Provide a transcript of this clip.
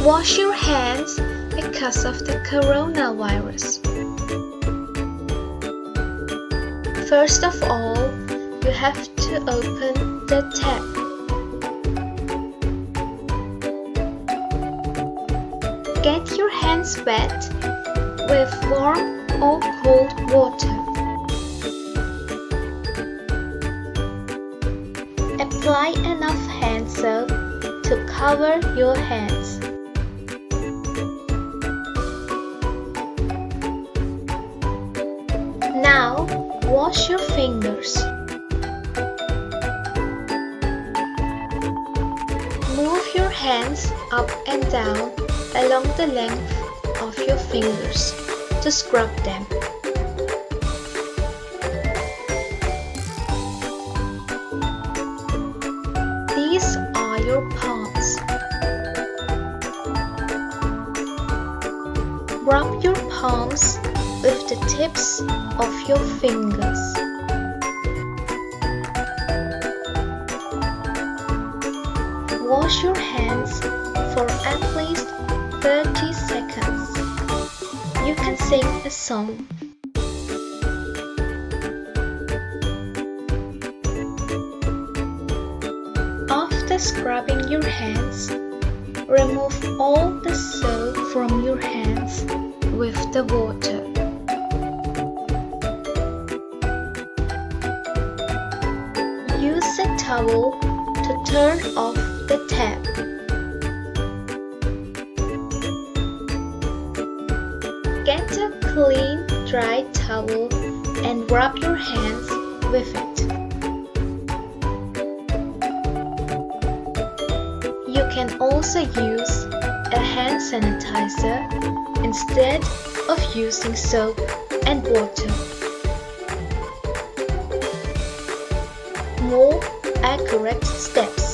Wash your hands because of the coronavirus. First of all, you have to open the tap. Get your hands wet with warm or cold water. Apply enough hand soap to cover your hands. Now, wash your fingers. Move your hands up and down along the length of your fingers to scrub them. These are your palms. Rub your palms with the tips of your fingers. Wash your hands for at least 30 seconds. You can sing a song. After scrubbing your hands, remove all the soap from your hands with the water. Use a towel to turn off the tap. Get a clean, dry towel and rub your hands with it. You can also use a hand sanitizer instead of using soap and water. More accurate steps.